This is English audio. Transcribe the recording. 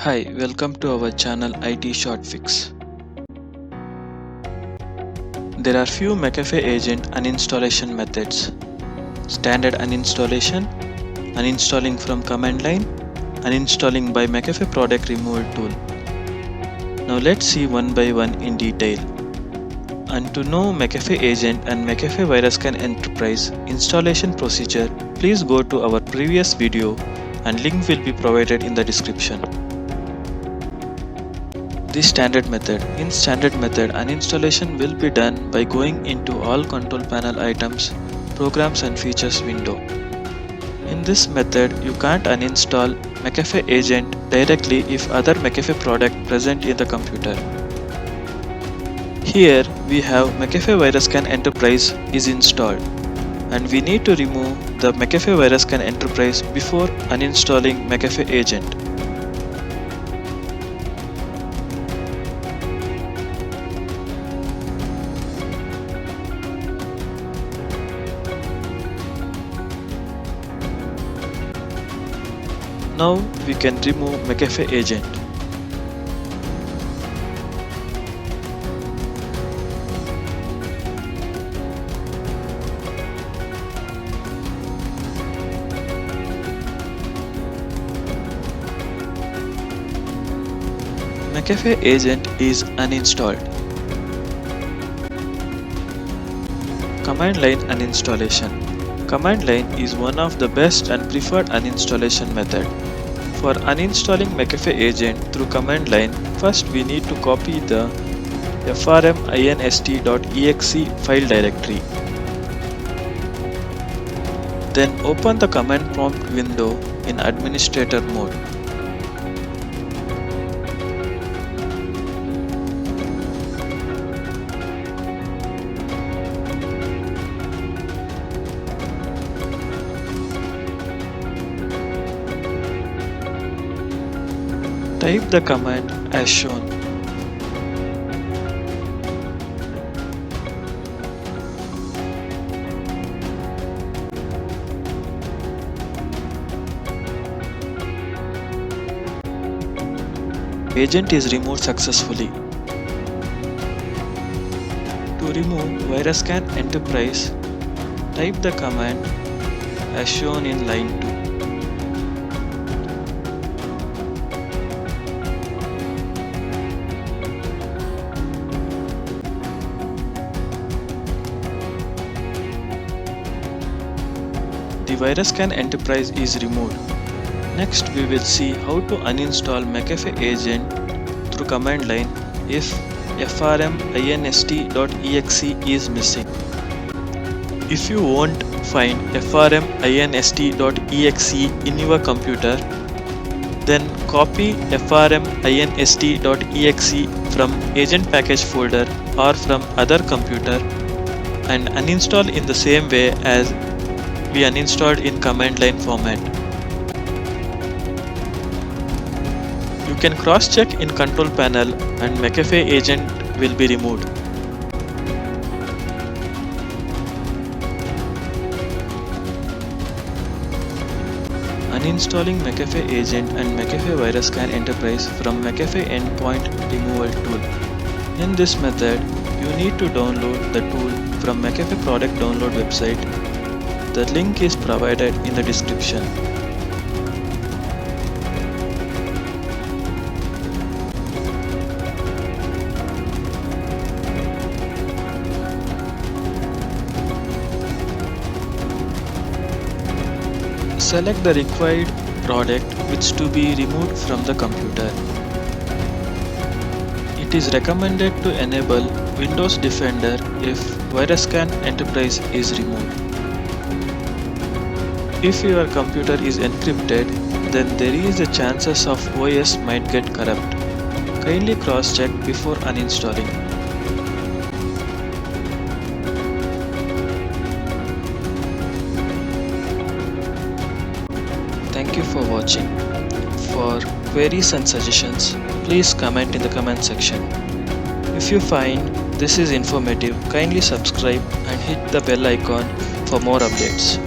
Hi, welcome to our channel IT Short Fix. There are few McAfee agent uninstallation methods. Standard uninstallation, uninstalling from command line, uninstalling by McAfee product removal tool. Now let's see one by one in detail. And to know McAfee agent and McAfee Virus Scan Enterprise installation procedure, please go to our previous video and link will be provided in the description. This standard method. In standard method, uninstallation will be done by going into all control panel items, programs and features window. In this method, you can't uninstall McAfee agent directly if other McAfee product present in the computer. Here we have McAfee Virus Scan Enterprise is installed and we need to remove the McAfee Virus Scan Enterprise before uninstalling McAfee agent. Now we can remove McAfee agent. McAfee agent is uninstalled. Command line uninstallation. Command line is one of the best and preferred uninstallation method. For uninstalling McAfee agent through command line, first we need to copy the frminst.exe file directory. Then open the command prompt window in administrator mode. Type the command as shown. Agent is removed successfully. To remove Virus Scan Enterprise, type the command as shown in line 2. The Virus Scan Enterprise is removed. Next we will see how to uninstall McAfee agent through command line if frminst.exe is missing. If you won't find frminst.exe in your computer, then copy frminst.exe from agent package folder or from other computer and uninstall in the same way as we uninstalled in command line format. You can cross-check in control panel and McAfee agent will be removed. Uninstalling McAfee agent and McAfee Virus Scan Enterprise from McAfee Endpoint Removal tool. In this method, you need to download the tool from McAfee product download website. The link is provided in the description. Select the required product which to be removed from the computer. It is recommended to enable Windows Defender if Virus Scan Enterprise is removed. If your computer is encrypted, then there is a chances of OS might get corrupt. Kindly cross-check before uninstalling. Thank you for watching. For queries and suggestions, please comment in the comment section. If you find this is informative, kindly subscribe and hit the bell icon for more updates.